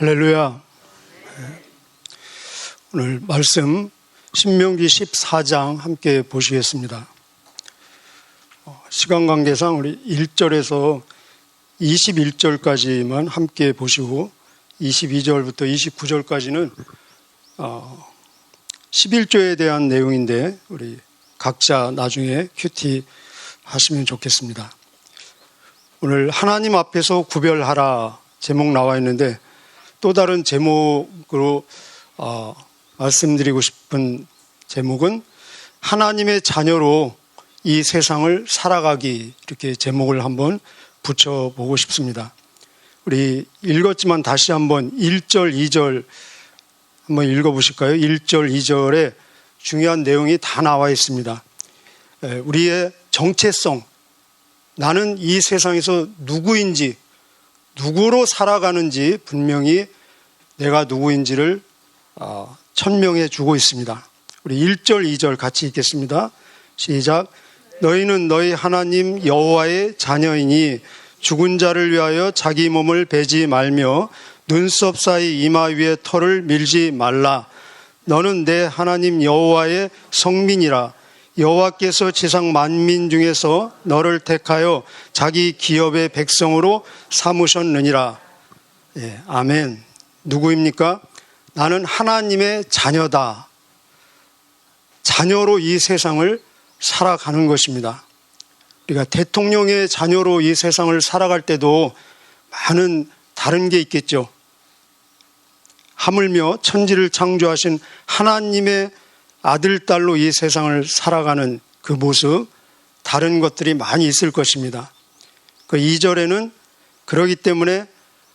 할렐루야. 오늘 말씀 신명기 14장 함께 보시겠습니다. 시간 관계상 우리 1절에서 21절까지만 함께 보시고 22절부터 29절까지는 11조에 대한 내용인데 우리 각자 나중에 큐티 하시면 좋겠습니다. 오늘 하나님 앞에서 구별하라 제목 나와 있는데 또 다른 제목으로 말씀드리고 싶은 제목은 하나님의 자녀로 이 세상을 살아가기, 이렇게 제목을 한번 붙여보고 싶습니다. 우리 읽었지만 다시 한번 1절, 2절 한번 읽어보실까요? 1절, 2절에 중요한 내용이 다 나와 있습니다. 우리의 정체성, 나는 이 세상에서 누구인지, 누구로 살아가는지 분명히 내가 누구인지를 천명해 주고 있습니다. 우리 1절, 2절 같이 읽겠습니다. 시작. 너희는 너희 하나님 여호와의 자녀이니 죽은 자를 위하여 자기 몸을 베지 말며 눈썹 사이 이마 위에 털을 밀지 말라. 너는 내 하나님 여호와의 성민이라. 여호와께서 지상 만민 중에서 너를 택하여 자기 기업의 백성으로 삼으셨느니라. 예, 아멘. 누구입니까? 나는 하나님의 자녀다. 자녀로 이 세상을 살아가는 것입니다. 우리가 대통령의 자녀로 이 세상을 살아갈 때도 많은 다른 게 있겠죠. 하물며 천지를 창조하신 하나님의 아들, 딸로 이 세상을 살아가는 그 모습, 다른 것들이 많이 있을 것입니다. 그 2절에는 그러기 때문에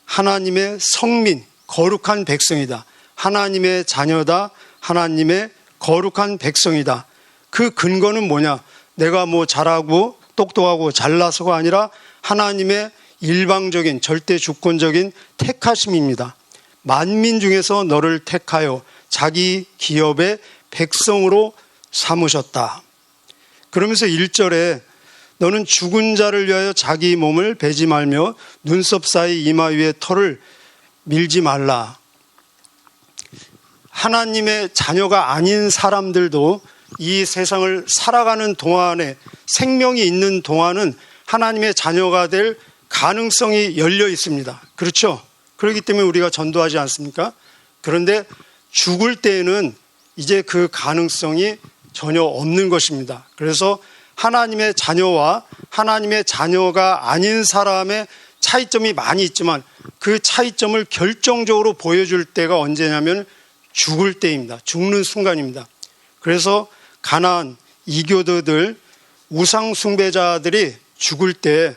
하나님의 성민, 거룩한 백성이다. 하나님의 자녀다. 하나님의 거룩한 백성이다. 그 근거는 뭐냐? 내가 뭐 잘하고 똑똑하고 잘나서가 아니라 하나님의 일방적인 절대 주권적인 택하심입니다. 만민 중에서 너를 택하여 자기 기업의 백성으로 삼으셨다. 그러면서 1절에 너는 죽은 자를 위하여 자기 몸을 베지 말며 눈썹 사이 이마 위에 털을 밀지 말라. 하나님의 자녀가 아닌 사람들도 이 세상을 살아가는 동안에, 생명이 있는 동안은 하나님의 자녀가 될 가능성이 열려 있습니다. 그렇죠? 그렇기 때문에 우리가 전도하지 않습니까? 그런데 죽을 때에는 이제 그 가능성이 전혀 없는 것입니다. 그래서 하나님의 자녀와 하나님의 자녀가 아닌 사람의 차이점이 많이 있지만 그 차이점을 결정적으로 보여줄 때가 언제냐면 죽을 때입니다. 죽는 순간입니다. 그래서 가나안 이교도들, 우상 숭배자들이 죽을 때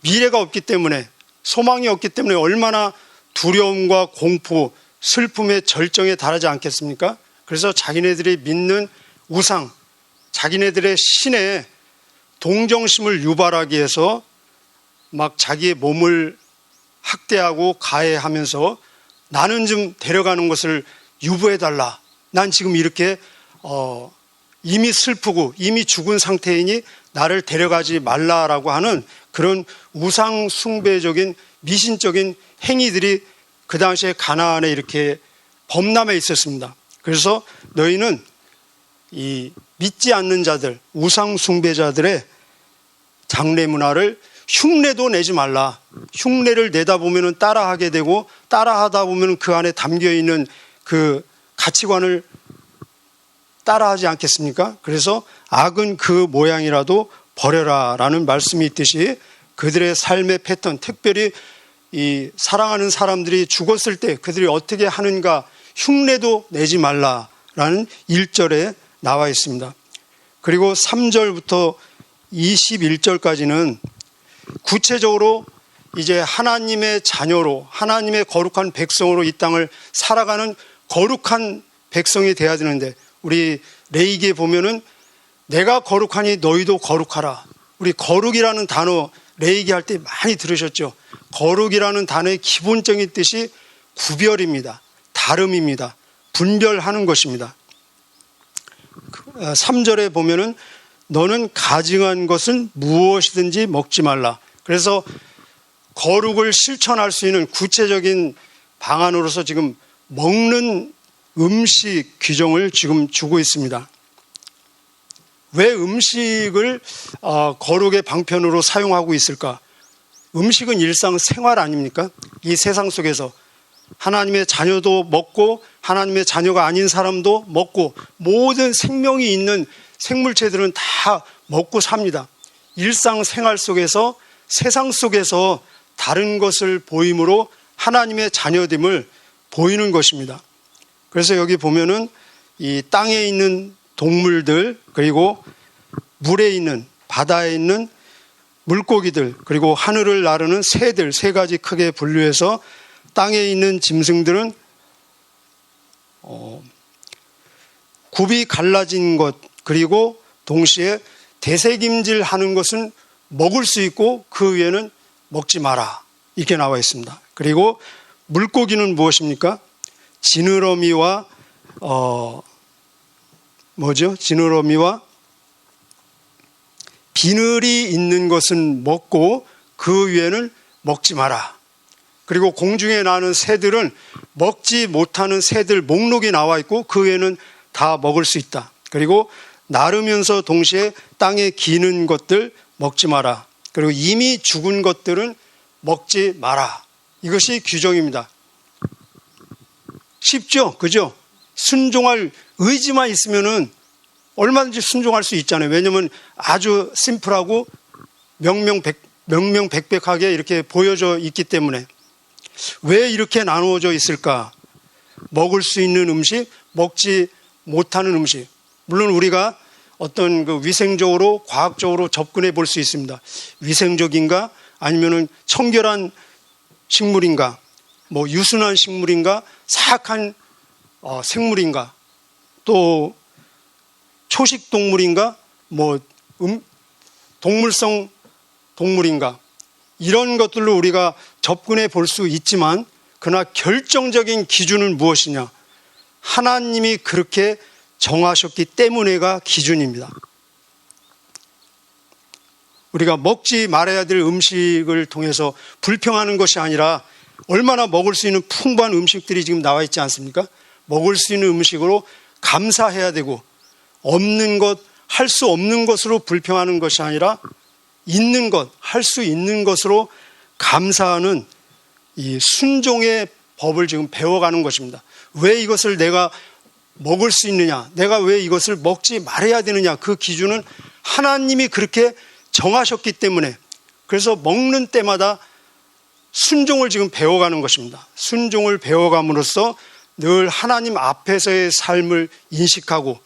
미래가 없기 때문에, 소망이 없기 때문에 얼마나 두려움과 공포, 슬픔의 절정에 달하지 않겠습니까? 그래서 자기네들이 믿는 우상, 자기네들의 신에 동정심을 유발하기 위해서 막 자기의 몸을 학대하고 가해하면서 나는 좀 데려가는 것을 유보해달라. 난 지금 이렇게 이미 슬프고 이미 죽은 상태이니 나를 데려가지 말라라고 하는 그런 우상 숭배적인 미신적인 행위들이 그 당시에 가나안에 이렇게 범람해 있었습니다. 그래서 너희는 이 믿지 않는 자들, 우상 숭배자들의 장래 문화를 흉내도 내지 말라. 흉내를 내다 보면 따라하게 되고 따라하다 보면 그 안에 담겨 있는 그 가치관을 따라하지 않겠습니까? 그래서 악은 그 모양이라도 버려라라는 말씀이 있듯이 그들의 삶의 패턴, 특별히 이 사랑하는 사람들이 죽었을 때 그들이 어떻게 하는가 흉내도 내지 말라라는 1절에 나와 있습니다. 그리고 3절부터 21절까지는 구체적으로 이제 하나님의 자녀로, 하나님의 거룩한 백성으로 이 땅을 살아가는 거룩한 백성이 돼야 되는데, 우리 레위기에 보면은 내가 거룩하니 너희도 거룩하라. 우리 거룩이라는 단어 레위기 할 때 많이 들으셨죠? 거룩이라는 단어의 기본적인 뜻이 구별입니다. 다름입니다. 분별하는 것입니다. 3절에 보면은 너는 가증한 것은 무엇이든지 먹지 말라. 그래서 거룩을 실천할 수 있는 구체적인 방안으로서 지금 먹는 음식 규정을 지금 주고 있습니다. 왜 음식을 거룩의 방편으로 사용하고 있을까? 음식은 일상생활 아닙니까? 이 세상 속에서 하나님의 자녀도 먹고 하나님의 자녀가 아닌 사람도 먹고 모든 생명이 있는 생물체들은 다 먹고 삽니다. 일상생활 속에서 세상 속에서 다른 것을 보임으로 하나님의 자녀됨을 보이는 것입니다. 그래서 여기 보면은 이 땅에 있는 동물들, 그리고 물에 있는, 바다에 있는 물고기들, 그리고 하늘을 나르는 새들, 세 가지 크게 분류해서 땅에 있는 짐승들은 굽이 갈라진 것, 그리고 동시에 되새김질하는 것은 먹을 수 있고 그 위에는 먹지 마라, 이렇게 나와 있습니다. 그리고 물고기는 무엇입니까? 지느러미와 지느러미와 비늘이 있는 것은 먹고 그 위에는 먹지 마라. 그리고 공중에 나는 새들은 먹지 못하는 새들 목록이 나와 있고 그 외에는 다 먹을 수 있다. 그리고 나르면서 동시에 땅에 기는 것들 먹지 마라. 그리고 이미 죽은 것들은 먹지 마라. 이것이 규정입니다. 쉽죠? 그죠? 순종할 의지만 있으면은 얼마든지 순종할 수 있잖아요. 왜냐하면 아주 심플하고 명명백백하게 이렇게 보여져 있기 때문에. 왜 이렇게 나누어져 있을까? 먹을 수 있는 음식, 먹지 못하는 음식. 물론 우리가 어떤 그 위생적으로, 과학적으로 접근해 볼 수 있습니다. 위생적인가? 아니면은 청결한 식물인가? 뭐 유순한 식물인가? 사악한 생물인가? 또 초식 동물인가? 뭐 동물성 동물인가? 이런 것들로 우리가 접근해 볼 수 있지만 그러나 결정적인 기준은 무엇이냐? 하나님이 그렇게 정하셨기 때문에가 기준입니다. 우리가 먹지 말아야 될 음식을 통해서 불평하는 것이 아니라 얼마나 먹을 수 있는 풍부한 음식들이 지금 나와 있지 않습니까? 먹을 수 있는 음식으로 감사해야 되고 없는 것, 할 수 없는 것으로 불평하는 것이 아니라 있는 것, 할 수 있는 것으로 감사하는 이 순종의 법을 지금 배워가는 것입니다. 왜 이것을 내가 먹을 수 있느냐? 내가 왜 이것을 먹지 말아야 되느냐? 그 기준은 하나님이 그렇게 정하셨기 때문에 그래서 먹는 때마다 순종을 지금 배워가는 것입니다. 순종을 배워감으로써 늘 하나님 앞에서의 삶을 인식하고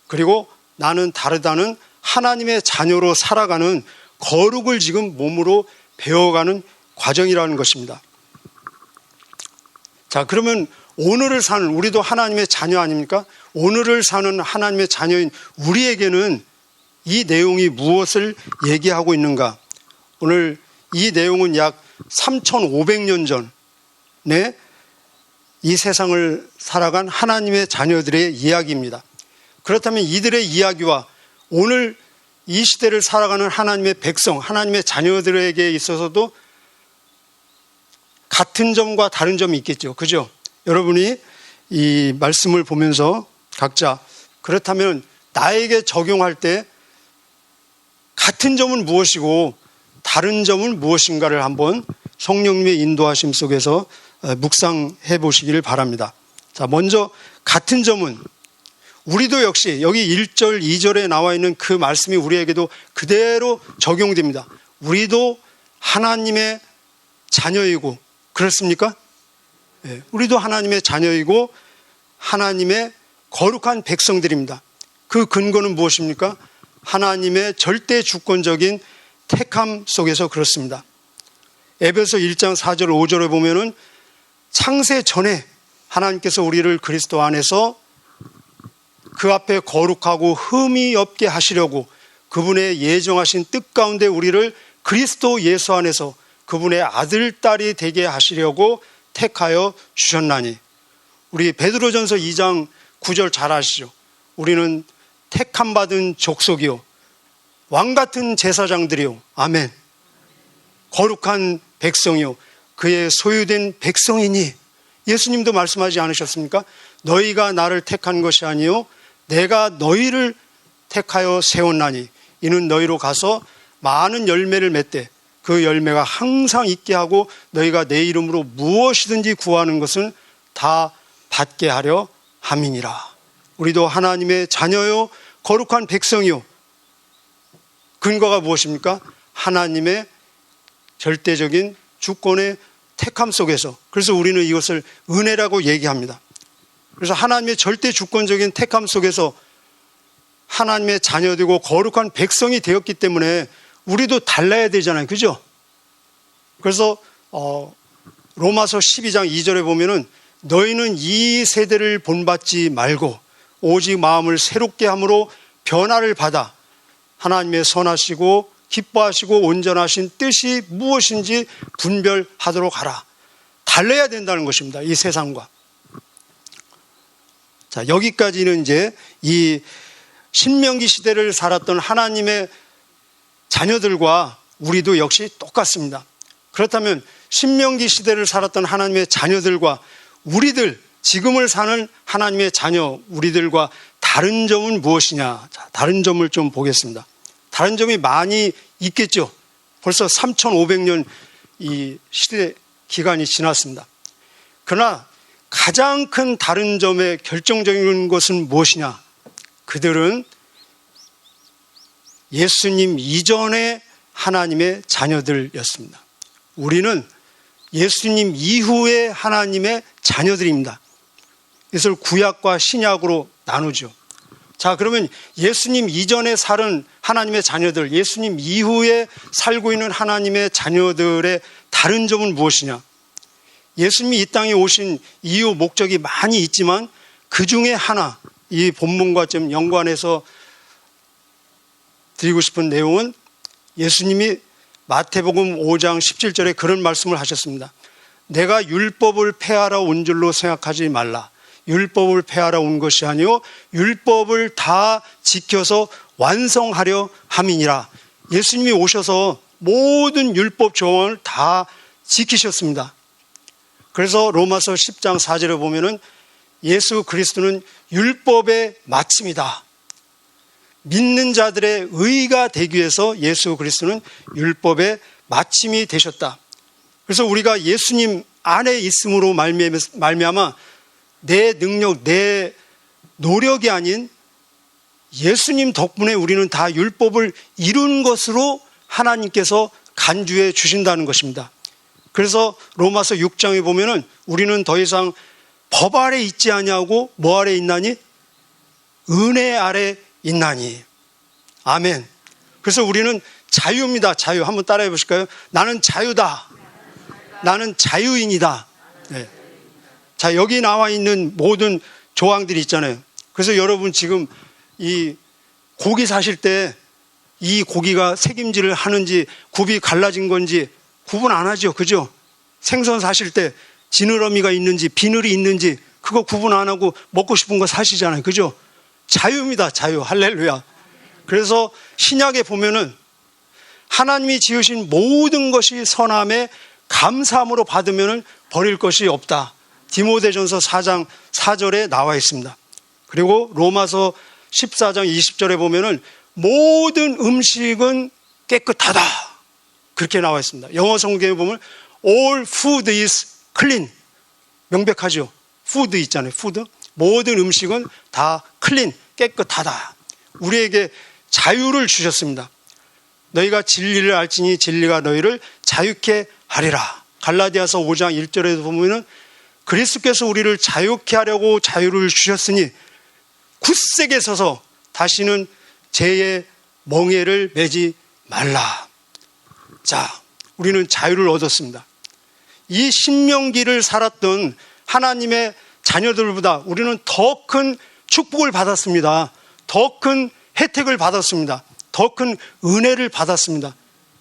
그리고 나는 다르다는 하나님의 자녀로 살아가는 거룩을 지금 몸으로 배워가는 과정이라는 것입니다. 자, 그러면 오늘을 사는 우리도 하나님의 자녀 아닙니까? 오늘을 사는 하나님의 자녀인 우리에게는 이 내용이 무엇을 얘기하고 있는가? 오늘 이 내용은 약 3,500년 전에 이 세상을 살아간 하나님의 자녀들의 이야기입니다. 그렇다면 이들의 이야기와 오늘 이 시대를 살아가는 하나님의 백성, 하나님의 자녀들에게 있어서도 같은 점과 다른 점이 있겠죠. 그죠? 여러분이 이 말씀을 보면서 각자 그렇다면 나에게 적용할 때 같은 점은 무엇이고 다른 점은 무엇인가를 한번 성령님의 인도하심 속에서 묵상해 보시기를 바랍니다. 자, 먼저 같은 점은 우리도 역시 여기 1절, 2절에 나와 있는 그 말씀이 우리에게도 그대로 적용됩니다. 우리도 하나님의 자녀이고 그렇습니까? 네, 우리도 하나님의 자녀이고 하나님의 거룩한 백성들입니다. 그 근거는 무엇입니까? 하나님의 절대 주권적인 택함 속에서 그렇습니다. 에베소 1장 4절 5절에 보면은 창세 전에 하나님께서 우리를 그리스도 안에서 그 앞에 거룩하고 흠이 없게 하시려고 그분의 예정하신 뜻 가운데 우리를 그리스도 예수 안에서 그분의 아들, 딸이 되게 하시려고 택하여 주셨나니. 우리 베드로전서 2장 9절 잘 아시죠? 우리는 택함 받은 족속이요 왕같은 제사장들이요 아멘. 거룩한 백성이요 그의 소유된 백성이니, 예수님도 말씀하지 않으셨습니까? 너희가 나를 택한 것이 아니요 내가 너희를 택하여 세웠나니 이는 너희로 가서 많은 열매를 맺되 그 열매가 항상 있게 하고 너희가 내 이름으로 무엇이든지 구하는 것은 다 받게 하려 함이니라. 우리도 하나님의 자녀요 거룩한 백성이요. 근거가 무엇입니까? 하나님의 절대적인 주권의 택함 속에서. 그래서 우리는 이것을 은혜라고 얘기합니다. 그래서 하나님의 절대 주권적인 택함 속에서 하나님의 자녀되고 거룩한 백성이 되었기 때문에 우리도 달라야 되잖아요. 그죠? 그래서 로마서 12장 2절에 보면은 너희는 이 세대를 본받지 말고 오직 마음을 새롭게 함으로 변화를 받아 하나님의 선하시고 기뻐하시고 온전하신 뜻이 무엇인지 분별하도록 하라. 달라야 된다는 것입니다. 이 세상과. 자, 여기까지는 이제 이 신명기 시대를 살았던 하나님의 자녀들과 우리도 역시 똑같습니다. 그렇다면 신명기 시대를 살았던 하나님의 자녀들과 우리들, 지금을 사는 하나님의 자녀, 우리들과 다른 점은 무엇이냐? 자, 다른 점을 좀 보겠습니다. 다른 점이 많이 있겠죠. 벌써 3,500년 이 시대 기간이 지났습니다. 그러나 가장 큰 다른 점의 결정적인 것은 무엇이냐? 그들은 예수님 이전의 하나님의 자녀들이었습니다. 우리는 예수님 이후의 하나님의 자녀들입니다. 이것을 구약과 신약으로 나누죠. 자, 그러면 예수님 이전에 살은 하나님의 자녀들, 예수님 이후에 살고 있는 하나님의 자녀들의 다른 점은 무엇이냐? 예수님이 이 땅에 오신 이유, 목적이 많이 있지만 그 중에 하나, 이 본문과 좀 연관해서 드리고 싶은 내용은 예수님이 마태복음 5장 17절에 그런 말씀을 하셨습니다. 내가 율법을 폐하러 온 줄로 생각하지 말라. 율법을 폐하러 온 것이 아니요 율법을 다 지켜서 완성하려 함이니라. 예수님이 오셔서 모든 율법 조항을 다 지키셨습니다. 그래서 로마서 10장 4절에 보면은 예수 그리스도는 율법의 마침이다. 믿는 자들의 의가 되기 위해서 예수 그리스도는 율법의 마침이 되셨다. 그래서 우리가 예수님 안에 있음으로 말미암아 내 능력, 내 노력이 아닌 예수님 덕분에 우리는 다 율법을 이룬 것으로 하나님께서 간주해 주신다는 것입니다. 그래서 로마서 6장에 보면은 우리는 더 이상 법 아래 있지 아니하고 뭐 아래 있나니? 은혜 아래 있나니. 아멘. 그래서 우리는 자유입니다. 자유. 한번 따라해 보실까요? 나는 자유다. 나는 자유인이다. 네. 자, 여기 나와 있는 모든 조항들이 있잖아요. 그래서 여러분 지금 이 고기 사실 때 이 고기가 색임질을 하는지 굽이 갈라진 건지 구분 안 하죠. 그죠? 생선 사실 때 지느러미가 있는지 비늘이 있는지 그거 구분 안 하고 먹고 싶은 거 사시잖아요. 그죠? 자유입니다. 자유. 할렐루야. 그래서 신약에 보면은 하나님이 지으신 모든 것이 선함에 감사함으로 받으면은 버릴 것이 없다. 디모데전서 4장 4절에 나와 있습니다. 그리고 로마서 14장 20절에 보면은 모든 음식은 깨끗하다. 그렇게 나와 있습니다. 영어 성경에 보면 all food is clean. 명백하죠. food 있잖아요. food. 모든 음식은 다 clean, 깨끗하다. 우리에게 자유를 주셨습니다. 너희가 진리를 알지니 진리가 너희를 자유케 하리라. 갈라디아서 5장 1절에도 보면은 그리스도께서 우리를 자유케 하려고 자유를 주셨으니 굳세게 서서 다시는 죄의 멍에를 매지 말라. 자, 우리는 자유를 얻었습니다. 이 신명기를 살았던 하나님의 자녀들보다 우리는 더 큰 축복을 받았습니다. 더 큰 혜택을 받았습니다. 더 큰 은혜를 받았습니다.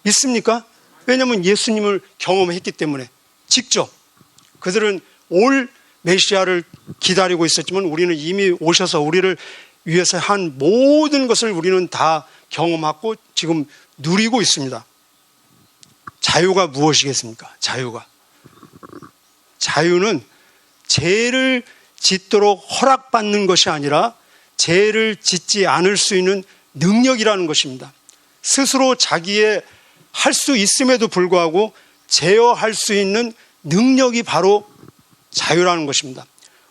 있습니까? 왜냐하면 예수님을 경험했기 때문에 직접 그들은 올 메시아를 기다리고 있었지만 우리는 이미 오셔서 우리를 위해서 한 모든 것을 우리는 다 경험하고 지금 누리고 있습니다. 자유가 무엇이겠습니까? 자유가. 자유는 죄를 짓도록 허락받는 것이 아니라 죄를 짓지 않을 수 있는 능력이라는 것입니다. 스스로 자기의 할 수 있음에도 불구하고 제어할 수 있는 능력이 바로 자유라는 것입니다.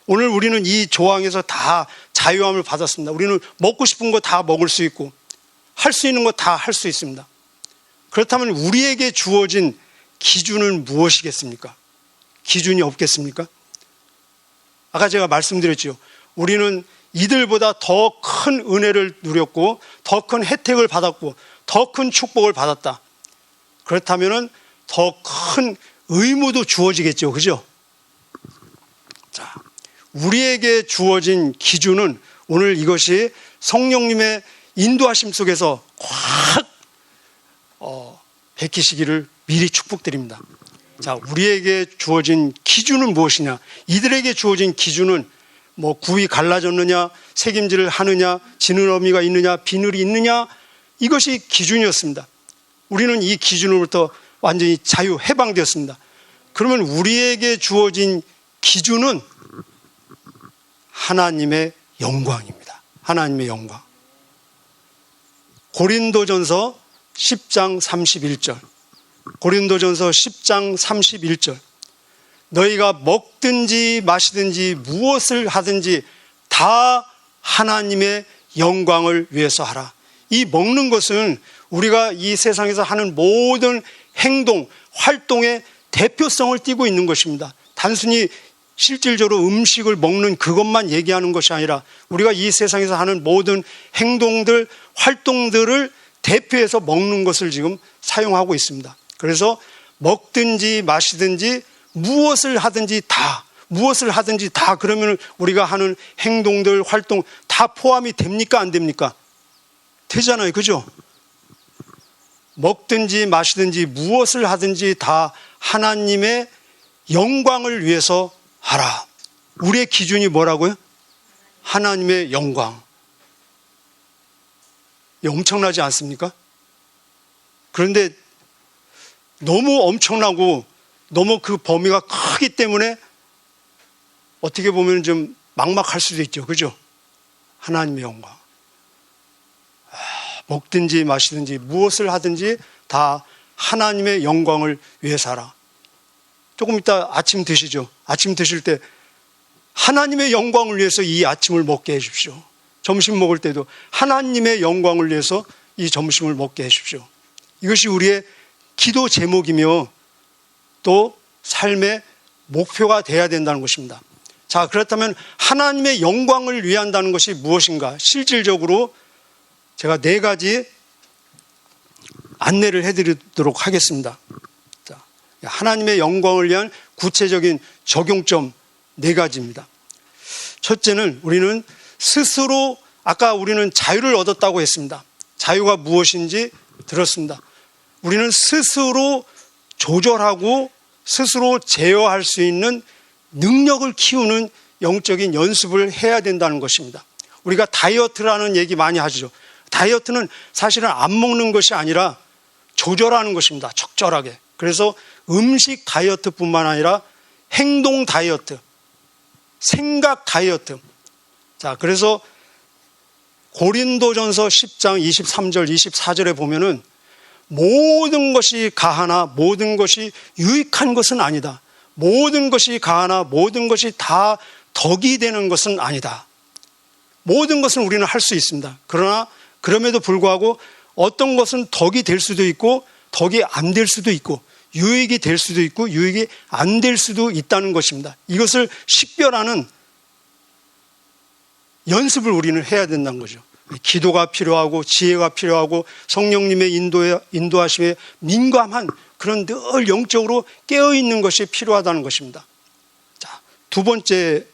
오늘 우리는 이 조항에서 다 자유함을 받았습니다. 우리는 먹고 싶은 거 다 먹을 수 있고 할 수 있는 거 다 할 수 있습니다. 그렇다면 우리에게 주어진 기준은 무엇이겠습니까? 기준이 없겠습니까? 아까 제가 말씀드렸죠. 우리는 이들보다 더 큰 은혜를 누렸고 더 큰 혜택을 받았고 더 큰 축복을 받았다. 그렇다면 더 큰 의무도 주어지겠죠. 그죠? 자, 우리에게 주어진 기준은 오늘 이것이 성령님의 인도하심 속에서 확 베끼시기를 미리 축복드립니다. 자, 우리에게 주어진 기준은 무엇이냐? 이들에게 주어진 기준은 뭐 구이 갈라졌느냐, 책임질을 하느냐, 지느러미가 있느냐, 비늘이 있느냐, 이것이 기준이었습니다. 우리는 이 기준으로부터 완전히 자유 해방되었습니다. 그러면 우리에게 주어진 기준은 하나님의 영광입니다. 하나님의 영광. 고린도전서 10장 31절. 고린도전서 10장 31절. 너희가 먹든지 마시든지 무엇을 하든지 다 하나님의 영광을 위해서 하라. 이 먹는 것은 우리가 이 세상에서 하는 모든 행동, 활동의 대표성을 띠고 있는 것입니다. 단순히 실질적으로 음식을 먹는 그것만 얘기하는 것이 아니라 우리가 이 세상에서 하는 모든 행동들, 활동들을 대표해서 먹는 것을 지금 사용하고 있습니다. 그래서 먹든지 마시든지 무엇을 하든지 다 그러면 우리가 하는 행동들, 활동 다 포함이 됩니까? 안 됩니까? 되잖아요. 그죠? 먹든지 마시든지 무엇을 하든지 다 하나님의 영광을 위해서 하라. 우리의 기준이 뭐라고요? 하나님의 영광. 엄청나지 않습니까? 그런데 너무 엄청나고 너무 그 범위가 크기 때문에 어떻게 보면 좀 막막할 수도 있죠. 그죠? 하나님의 영광. 먹든지 마시든지 무엇을 하든지 다 하나님의 영광을 위해서 하라. 조금 이따 아침 드시죠. 아침 드실 때 하나님의 영광을 위해서 이 아침을 먹게 해주십시오. 점심 먹을 때도 하나님의 영광을 위해서 이 점심을 먹게 해주십시오. 이것이 우리의 기도 제목이며 또 삶의 목표가 되어야 된다는 것입니다. 자, 그렇다면 하나님의 영광을 위한다는 것이 무엇인가? 실질적으로 제가 4가지 안내를 해드리도록 하겠습니다. 자, 하나님의 영광을 위한 구체적인 적용점 4가지입니다. 첫째는 우리는 스스로 아까 우리는 자유를 얻었다고 했습니다. 자유가 무엇인지 들었습니다. 우리는 스스로 조절하고 스스로 제어할 수 있는 능력을 키우는 영적인 연습을 해야 된다는 것입니다. 우리가 다이어트라는 얘기 많이 하죠. 다이어트는 사실은 안 먹는 것이 아니라 조절하는 것입니다. 적절하게. 그래서 음식 다이어트뿐만 아니라 행동 다이어트, 생각 다이어트. 자, 그래서 고린도전서 10장 23절, 24절에 보면은 모든 것이 가하나 모든 것이 유익한 것은 아니다. 모든 것이 가하나 모든 것이 다 덕이 되는 것은 아니다. 모든 것은 우리는 할 수 있습니다. 그러나 그럼에도 불구하고 어떤 것은 덕이 될 수도 있고 덕이 안 될 수도 있고 유익이 될 수도 있고 유익이 안 될 수도 있다는 것입니다. 이것을 식별하는 연습을 우리는 해야 된다는 거죠. 기도가 필요하고 지혜가 필요하고 성령님의 인도하심에 민감한 그런 늘 영적으로 깨어있는 것이 필요하다는 것입니다. 자, 2번째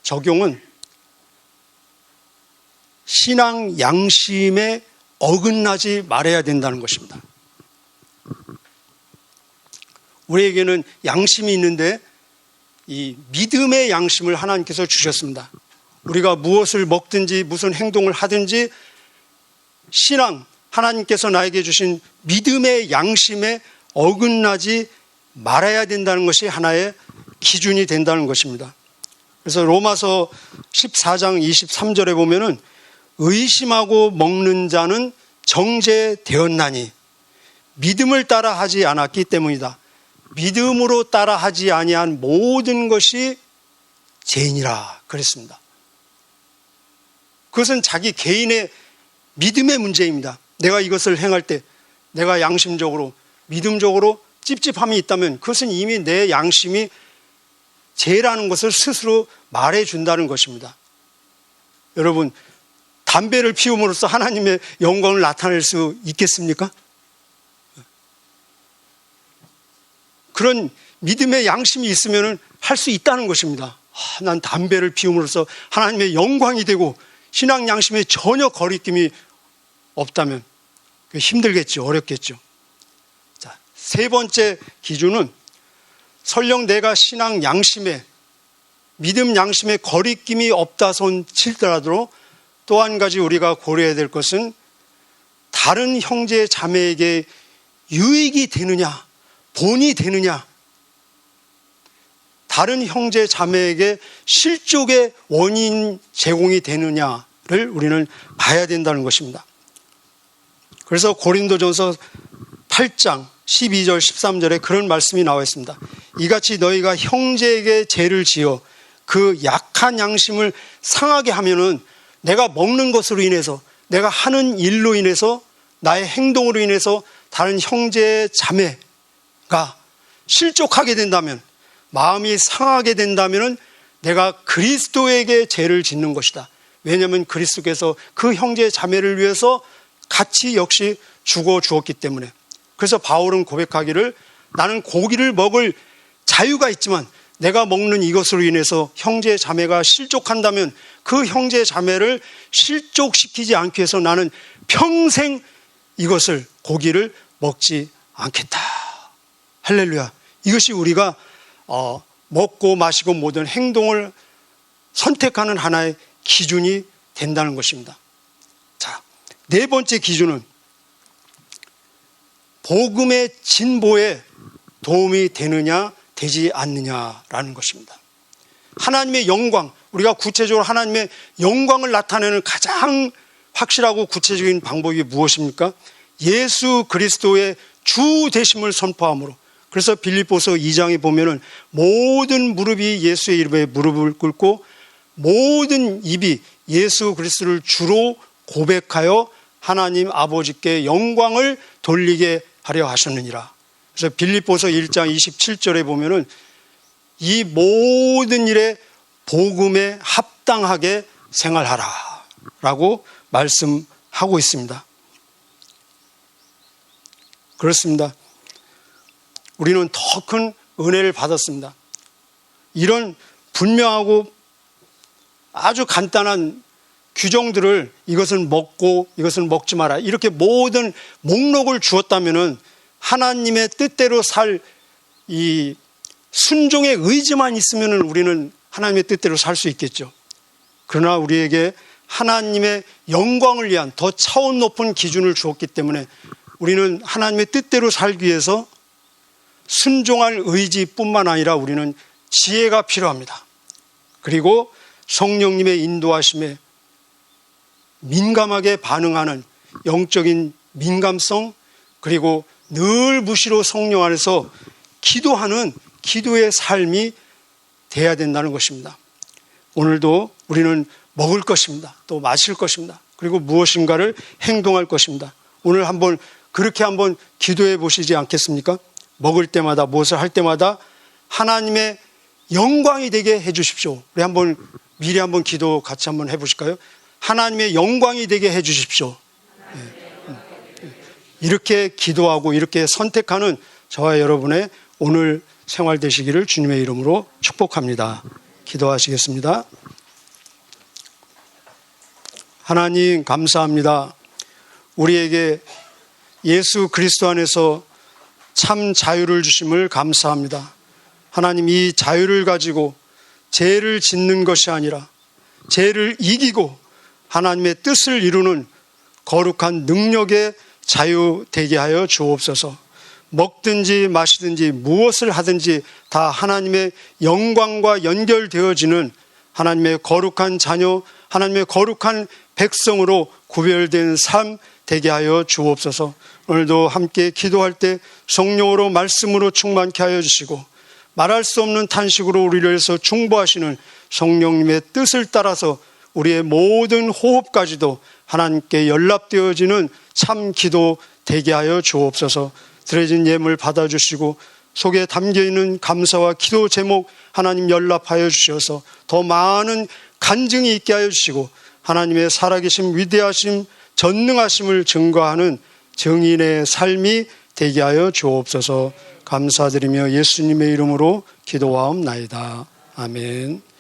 적용은 신앙 양심에 어긋나지 말아야 된다는 것입니다. 우리에게는 양심이 있는데 이 믿음의 양심을 하나님께서 주셨습니다. 우리가 무엇을 먹든지 무슨 행동을 하든지 신앙, 하나님께서 나에게 주신 믿음의 양심에 어긋나지 말아야 된다는 것이 하나의 기준이 된다는 것입니다. 그래서 로마서 14장 23절에 보면은 의심하고 먹는 자는 정죄되었나니 믿음을 따라 하지 않았기 때문이다. 믿음으로 따라 하지 아니한 모든 것이 죄인이라 그랬습니다. 그것은 자기 개인의 믿음의 문제입니다. 내가 이것을 행할 때 내가 양심적으로 믿음적으로 찝찝함이 있다면 그것은 이미 내 양심이 죄라는 것을 스스로 말해준다는 것입니다. 여러분, 담배를 피움으로써 하나님의 영광을 나타낼 수 있겠습니까? 그런 믿음의 양심이 있으면 할 수 있다는 것입니다. 난 담배를 피움으로써 하나님의 영광이 되고 신앙 양심에 전혀 거리낌이 없다면 힘들겠죠. 어렵겠죠. 자, 세 번째 기준은 설령 내가 신앙 양심에 믿음 양심에 거리낌이 없다 손 칠더라도 또 한 가지 우리가 고려해야 될 것은 다른 형제 자매에게 유익이 되느냐, 본이 되느냐, 다른 형제 자매에게 실족의 원인 제공이 되느냐를 우리는 봐야 된다는 것입니다. 그래서 고린도전서 8장 12절 13절에 그런 말씀이 나와 있습니다. 이같이 너희가 형제에게 죄를 지어 그 약한 양심을 상하게 하면은 내가 먹는 것으로 인해서 내가 하는 일로 인해서 나의 행동으로 인해서 다른 형제 자매가 실족하게 된다면 마음이 상하게 된다면 내가 그리스도에게 죄를 짓는 것이다. 왜냐하면 그리스도께서 그 형제 자매를 위해서 같이 역시 죽어 주었기 때문에. 그래서 바울은 고백하기를 나는 고기를 먹을 자유가 있지만 내가 먹는 이것으로 인해서 형제 자매가 실족한다면 그 형제 자매를 실족시키지 않기 위해서 나는 평생 이것을 고기를 먹지 않겠다. 할렐루야. 이것이 우리가 먹고 마시고 모든 행동을 선택하는 하나의 기준이 된다는 것입니다. 자, 네 번째 기준은 복음의 진보에 도움이 되느냐 되지 않느냐라는 것입니다. 하나님의 영광, 우리가 구체적으로 하나님의 영광을 나타내는 가장 확실하고 구체적인 방법이 무엇입니까? 예수 그리스도의 주 되심을 선포함으로. 그래서 빌립보서 2장에 보면은 모든 무릎이 예수의 이름에 무릎을 꿇고 모든 입이 예수 그리스도를 주로 고백하여 하나님 아버지께 영광을 돌리게 하려 하셨느니라. 그래서 빌립보서 1장 27절에 보면은 이 모든 일에 복음에 합당하게 생활하라 라고 말씀하고 있습니다. 그렇습니다. 우리는 더 큰 은혜를 받았습니다. 이런 분명하고 아주 간단한 규정들을 이것은 먹고 이것은 먹지 마라 이렇게 모든 목록을 주었다면은 하나님의 뜻대로 살 이 순종의 의지만 있으면은 우리는 하나님의 뜻대로 살 수 있겠죠. 그러나 우리에게 하나님의 영광을 위한 더 차원 높은 기준을 주었기 때문에 우리는 하나님의 뜻대로 살기 위해서 순종할 의지뿐만 아니라 우리는 지혜가 필요합니다. 그리고 성령님의 인도하심에 민감하게 반응하는 영적인 민감성, 그리고 늘 무시로 성령 안에서 기도하는 기도의 삶이 돼야 된다는 것입니다. 오늘도 우리는 먹을 것입니다. 또 마실 것입니다. 그리고 무엇인가를 행동할 것입니다. 오늘 그렇게 한번 기도해 보시지 않겠습니까? 먹을 때마다 무엇을 할 때마다 하나님의 영광이 되게 해 주십시오. 우리 미리 한번 기도 같이 한번 해 보실까요? 하나님의 영광이 되게 해 주십시오. 이렇게 기도하고 이렇게 선택하는 저와 여러분의 오늘 생활 되시기를 주님의 이름으로 축복합니다. 기도하시겠습니다. 하나님 감사합니다. 우리에게 예수 그리스도 안에서 참 자유를 주심을 감사합니다. 하나님, 이 자유를 가지고 죄를 짓는 것이 아니라 죄를 이기고 하나님의 뜻을 이루는 거룩한 능력의 자유 되게 하여 주옵소서. 먹든지 마시든지 무엇을 하든지 다 하나님의 영광과 연결되어지는 하나님의 거룩한 자녀, 하나님의 거룩한 백성으로 구별된 삶 되게 하여 주옵소서. 오늘도 함께 기도할 때 성령으로 말씀으로 충만케 하여 주시고 말할 수 없는 탄식으로 우리를 위해서 중보하시는 성령님의 뜻을 따라서 우리의 모든 호흡까지도 하나님께 연락되어지는 참 기도 되게 하여 주옵소서. 드려진 예물 받아주시고 속에 담겨있는 감사와 기도 제목 하나님 연락하여 주셔서 더 많은 간증이 있게 하여 주시고 하나님의 살아계심, 위대하심, 전능하심을 증거하는 증인의 삶이 되게 하여 주옵소서. 감사드리며 예수님의 이름으로 기도하옵나이다. 아멘.